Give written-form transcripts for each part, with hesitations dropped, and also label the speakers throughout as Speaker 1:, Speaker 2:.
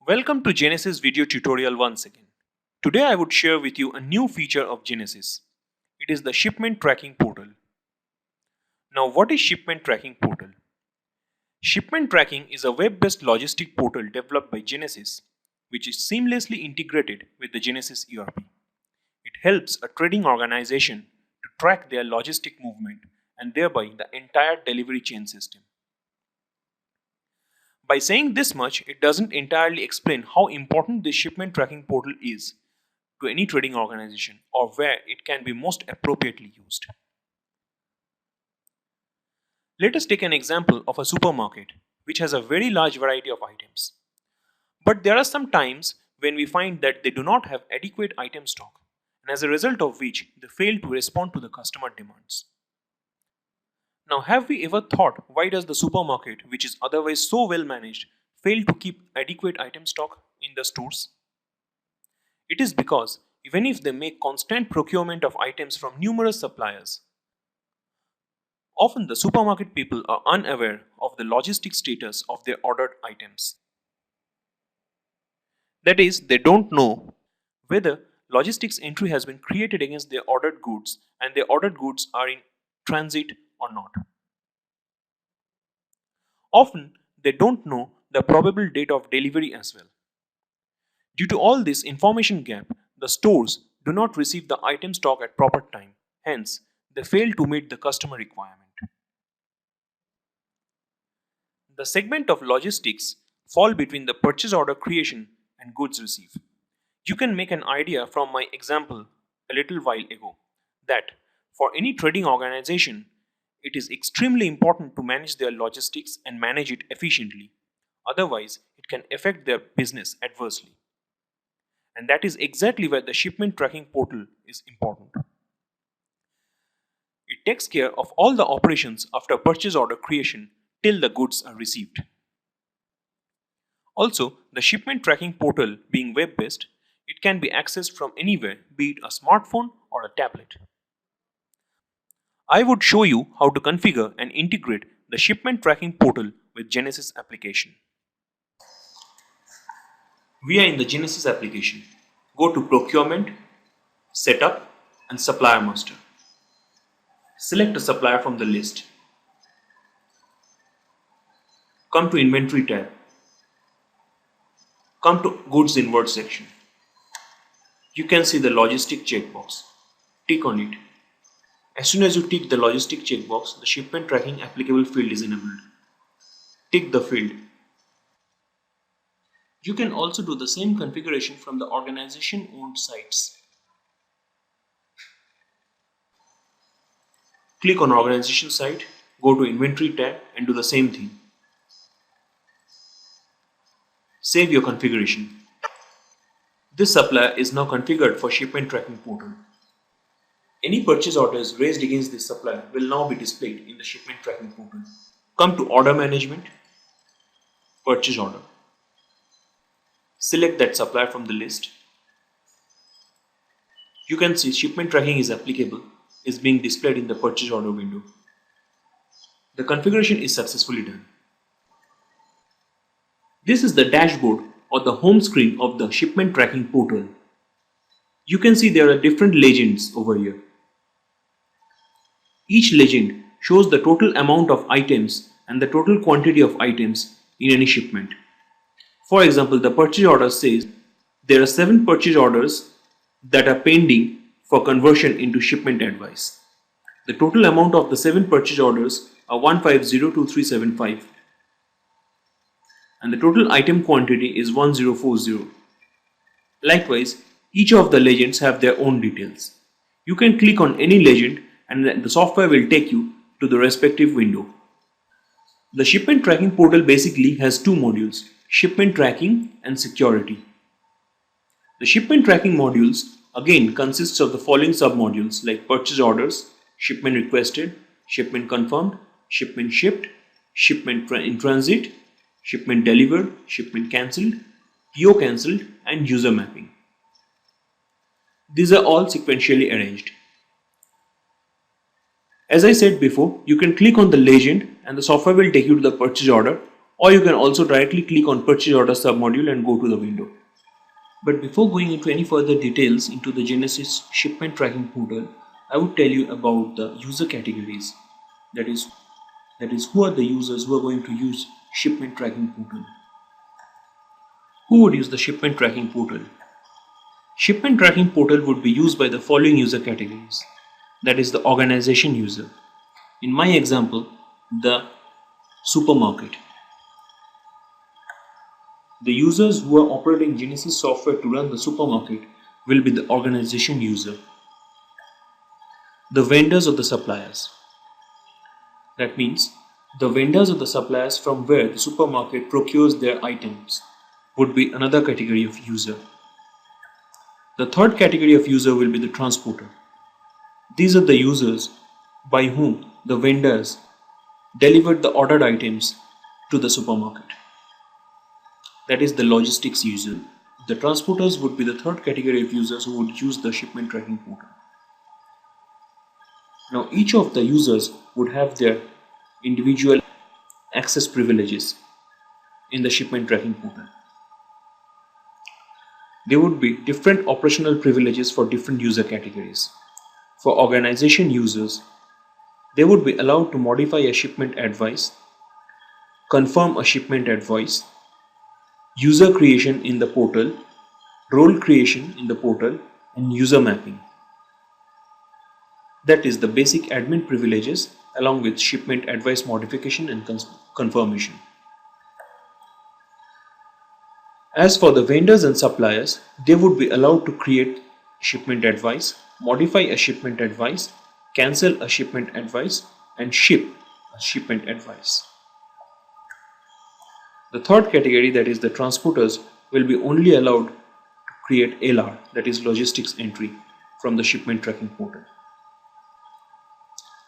Speaker 1: Welcome to Ginesys video tutorial once again. Today I would share with you a new feature of Ginesys. It is the Shipment Tracking Portal. Now what is Shipment Tracking Portal? Shipment Tracking is a web-based logistic portal developed by Ginesys, which is seamlessly integrated with the Ginesys ERP. It helps a trading organization to track their logistic movement and thereby the entire delivery chain system. By saying this much, it doesn't entirely explain how important this shipment tracking portal is to any trading organization or where it can be most appropriately used. Let us take an example of a supermarket which has a very large variety of items. But there are some times when we find that they do not have adequate item stock, and as a result of which they fail to respond to the customer demands. Now, have we ever thought why does the supermarket, which is otherwise so well managed, fail to keep adequate item stock in the stores? It is because even if they make constant procurement of items from numerous suppliers, often the supermarket people are unaware of the logistic status of their ordered items. That is, they don't know whether logistics entry has been created against their ordered goods and their ordered goods are in transit or not. Often, they don't know the probable date of delivery as well. Due to all this information gap, the stores do not receive the item stock at proper time. Hence, they fail to meet the customer requirement. The segment of logistics fall between the purchase order creation and goods received. You can make an idea from my example a little while ago that for any trading organization, it is extremely important to manage their logistics and manage it efficiently. Otherwise, it can affect their business adversely. And that is exactly where the shipment tracking portal is important. It takes care of all the operations after purchase order creation till the goods are received. Also, the shipment tracking portal being web-based, it can be accessed from anywhere, be it a smartphone or a tablet. I would show you how to configure and integrate the shipment tracking portal with Ginesys application. We are in the Ginesys application. Go to Procurement, Setup and Supplier Master. Select a supplier from the list. Come to Inventory tab. Come to Goods Inward section. You can see the Logistic checkbox. Tick on it. As soon as you tick the Logistic checkbox, the Shipment Tracking applicable field is enabled. Tick the field. You can also do the same configuration from the organization-owned sites. Click on Organization site, go to Inventory tab and do the same thing. Save your configuration. This supplier is now configured for Shipment Tracking portal. Any purchase orders raised against this supplier will now be displayed in the Shipment Tracking portal. Come to Order Management, Purchase Order. Select that supplier from the list. You can see Shipment Tracking is applicable is being displayed in the Purchase Order window. The configuration is successfully done. This is the dashboard or the home screen of the Shipment Tracking portal. You can see there are different legends over here. Each legend shows the total amount of items and the total quantity of items in any shipment. For example, the purchase order says there are 7 purchase orders that are pending for conversion into shipment advice. The total amount of the 7 purchase orders are 1502375 and the total item quantity is 1040. Likewise, each of the legends have their own details. You can click on any legend and the software will take you to the respective window. The Shipment Tracking portal basically has 2 modules, Shipment Tracking and Security. The Shipment Tracking modules again consists of the following submodules like Purchase Orders, Shipment Requested, Shipment Confirmed, Shipment Shipped, Shipment in Transit, Shipment Delivered, Shipment Cancelled, PO Cancelled and User Mapping. These are all sequentially arranged. As I said before, you can click on the legend and the software will take you to the purchase order or you can also directly click on purchase order submodule and go to the window. But before going into any further details into the Ginesys shipment tracking portal, I would tell you about the user categories. That is who are the users who are going to use shipment tracking portal. Who would use the shipment tracking portal? Shipment tracking portal would be used by the following user categories. That is the organization user. In my example, the supermarket. The users who are operating Ginesys software to run the supermarket will be the organization user. The vendors or the suppliers. That means the vendors or the suppliers from where the supermarket procures their items would be another category of user. The third category of user will be the transporter. These are the users by whom the vendors delivered the ordered items to the supermarket. That is the logistics user. The transporters would be the third category of users who would use the shipment tracking portal. Now each of the users would have their individual access privileges in the shipment tracking portal. There would be different operational privileges for different user categories. For organization users, they would be allowed to modify a shipment advice, confirm a shipment advice, user creation in the portal, role creation in the portal, and user mapping. That is the basic admin privileges along with shipment advice modification and confirmation. As for the vendors and suppliers, they would be allowed to create shipment advice, modify a shipment advice, cancel a shipment advice, and ship a shipment advice. The third category, that is the transporters, will be only allowed to create LR, that is logistics entry, from the shipment tracking portal.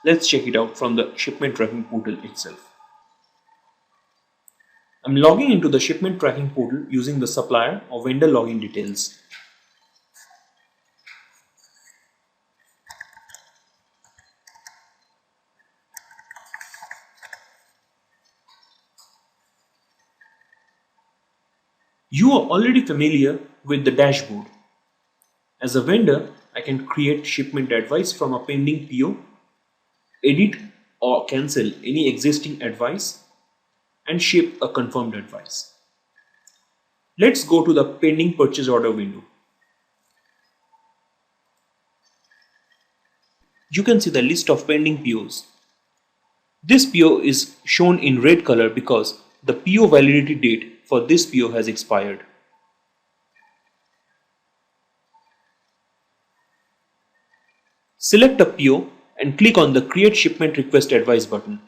Speaker 1: Let's check it out from the shipment tracking portal itself. I'm logging into the shipment tracking portal using the supplier or vendor login details. You are already familiar with the dashboard. As a vendor, I can create shipment advice from a pending PO, edit or cancel any existing advice, and ship a confirmed advice. Let's go to the pending purchase order window. You can see the list of pending POs. This PO is shown in red color because the PO validity date for this PO has expired. Select a PO and click on the Create Shipment Request Advice button.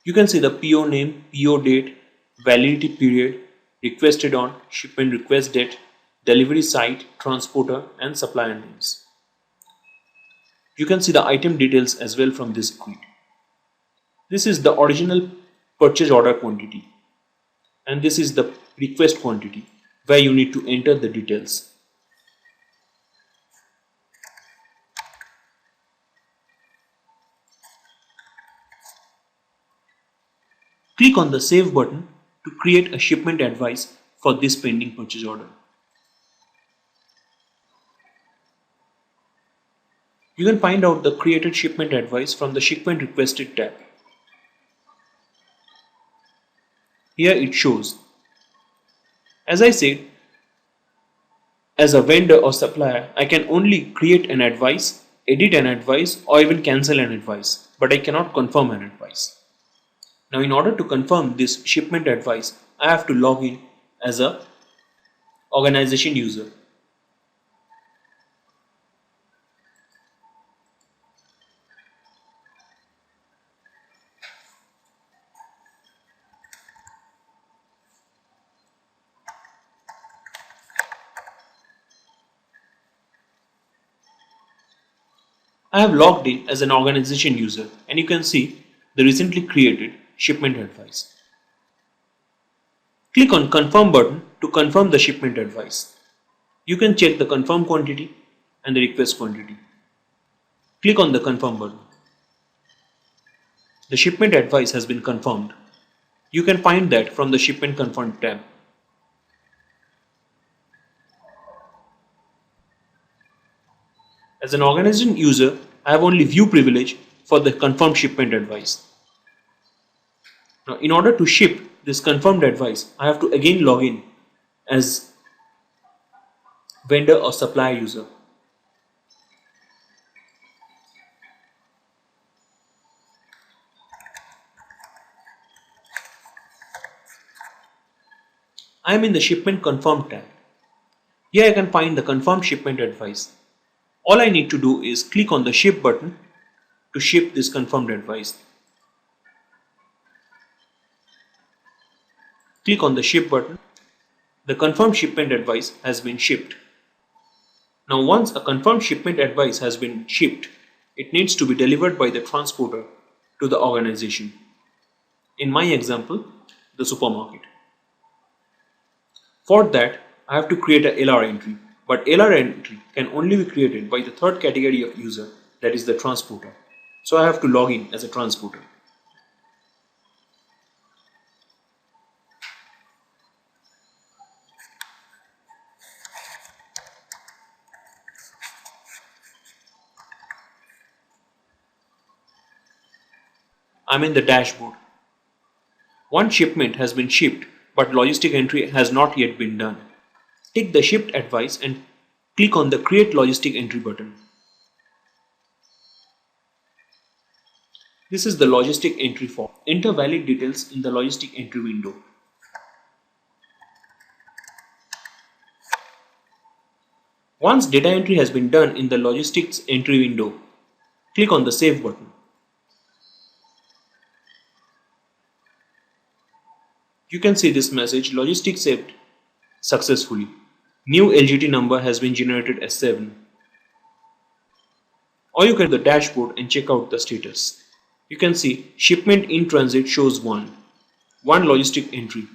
Speaker 1: You can see the PO name, PO date, validity period, requested on, shipment request date, delivery site, transporter, and supplier names. You can see the item details as well from this grid. This is the original purchase order quantity, and this is the request quantity where you need to enter the details. Click on the Save button to create a shipment advice for this pending purchase order. You can find out the created shipment advice from the Shipment Requested tab. Here it shows. As I said, as a vendor or supplier, I can only create an advice, edit an advice, or even cancel an advice, but I cannot confirm an advice. Now, in order to confirm this shipment advice, I have to log in as a organization user. I have logged in as an organization user, and you can see the recently created shipment advice. Click on Confirm button to confirm the shipment advice. You can check the confirm quantity and the request quantity. Click on the Confirm button. The shipment advice has been confirmed. You can find that from the Shipment Confirmed tab. As an organization user, I have only view privilege for the confirmed shipment advice. Now, in order to ship this confirmed advice, I have to again log in as vendor or supplier user. I am in the Shipment Confirmed tab. Here I can find the confirmed shipment advice. All I need to do is click on the ship button to ship this confirmed advice. Click on the ship button. The confirmed shipment advice has been shipped. Now once a confirmed shipment advice has been shipped, it needs to be delivered by the transporter to the organization. In my example, the supermarket. For that, I have to create a LR entry, but LR entry can only be created by the third category of user, that is the transporter. So I have to log in as a transporter. I'm in the dashboard. One shipment has been shipped, but logistic entry has not yet been done. Tick the shipped advice and click on the Create Logistic Entry button. This is the logistic entry form. Enter valid details in the logistic entry window. Once data entry has been done in the logistics entry window, click on the Save button. You can see this message, Logistics saved successfully. New LGT number has been generated as 7. Or you can go to the dashboard and check out the status. You can see shipment in transit shows 1 logistic entry.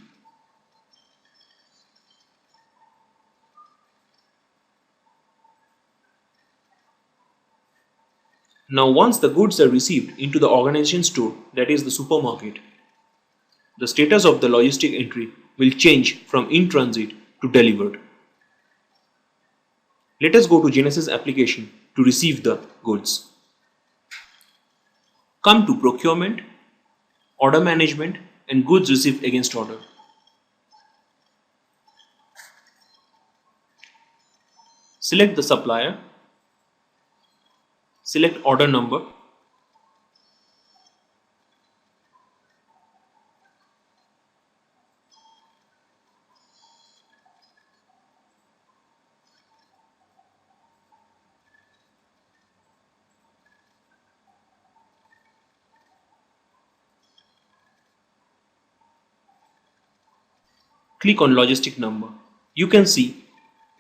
Speaker 1: Now once the goods are received into the organization store, that is the supermarket, the status of the logistic entry will change from in transit to delivered. Let us go to Ginesys application to receive the goods. Come to Procurement, Order Management and Goods Received Against Order. Select the supplier, select order number, click on logistic number. You can see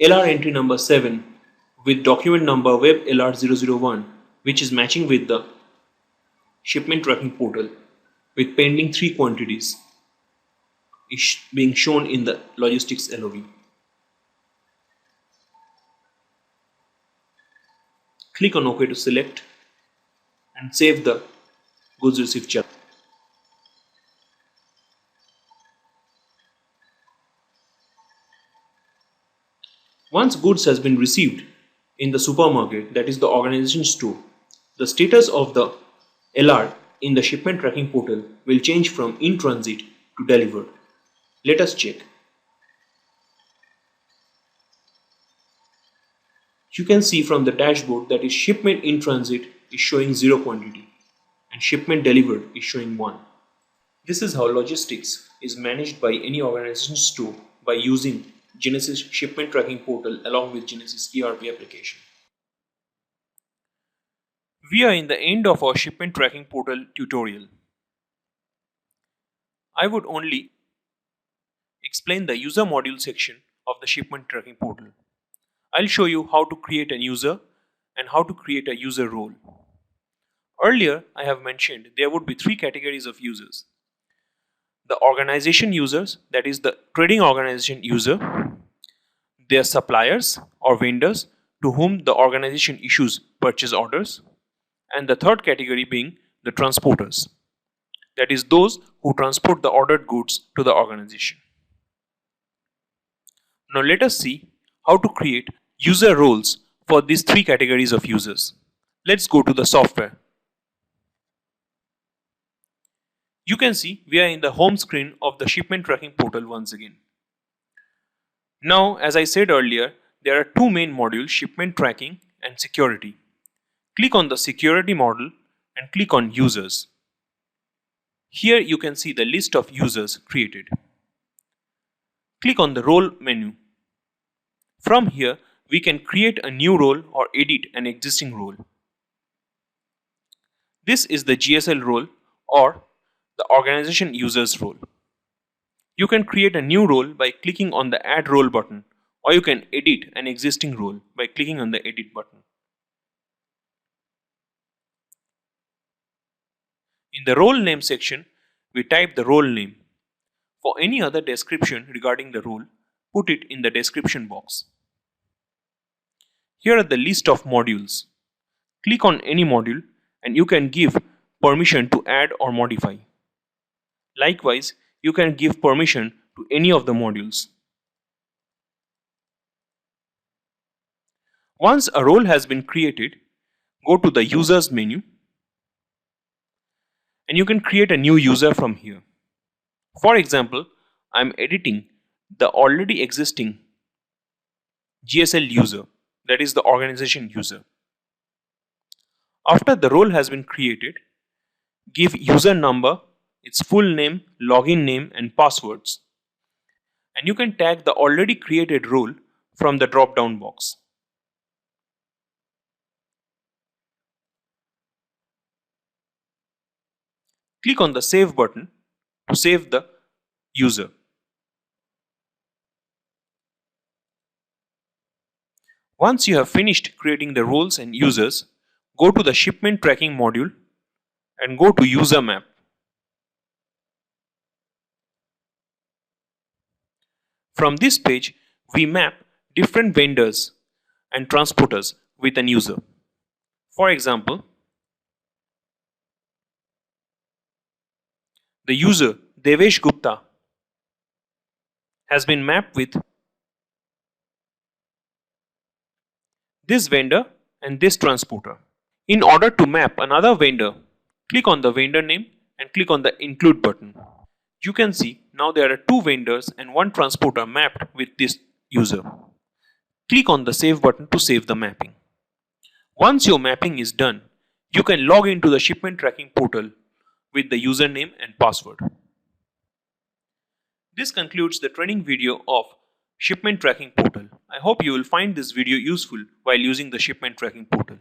Speaker 1: LR entry number 7 with document number web LR001, which is matching with the shipment tracking portal with pending 3 quantities is being shown in the logistics LOV. Click on OK to select and save the goods received chart. Once goods has been received in the supermarket, that is the organization store, the status of the LR in the shipment tracking portal will change from in transit to delivered. Let us check. You can see from the dashboard that is shipment in transit is showing 0 quantity and shipment delivered is showing 1. This is how logistics is managed by any organization store by using Ginesys shipment tracking portal along with Ginesys ERP application. We are in the end of our shipment tracking portal tutorial. I would only explain the user module section of the shipment tracking portal. I'll show you how to create a user and how to create a user role. Earlier, I have mentioned there would be 3 categories of users. The organization users, that is the trading organization user, their suppliers or vendors to whom the organization issues purchase orders, and the third category being the transporters. that is those who transport the ordered goods to the organization. Now let us see how to create user roles for these three categories of users. Let's go to the software. You can see we are in the home screen of the shipment tracking portal once again. Now, as I said earlier, there are two main modules, shipment tracking and security. Click on the security module and click on users. Here you can see the list of users created. Click on the role menu. From here, we can create a new role or edit an existing role. This is the GSL role or the organization users role. You can create a new role by clicking on the add role button, or you can edit an existing role by clicking on the edit button. In the role name section, we type the role name. For any other description regarding the role, put it in the description box. Here are the list of modules. Click on any module and you can give permission to add or modify. Likewise, you can give permission to any of the modules. Once a role has been created, go to the users menu and you can create a new user from here. For example, I am editing the already existing GSL user, that is the organization user. After the role has been created, give user number, its full name, login name and passwords. And you can tag the already created role from the drop down box. Click on the save button to save the user. Once you have finished creating the roles and users, go to the shipment tracking module and go to user map. From this page, we map different vendors and transporters with an user. For example, the user Devesh Gupta has been mapped with this vendor and this transporter. In order to map another vendor, click on the vendor name and click on the include button. You can see now there are two vendors and one transporter mapped with this user. Click on the save button to save the mapping. Once your mapping is done, you can log into the shipment tracking portal with the username and password. This concludes the training video of shipment tracking portal. I hope you will find this video useful while using the shipment tracking portal.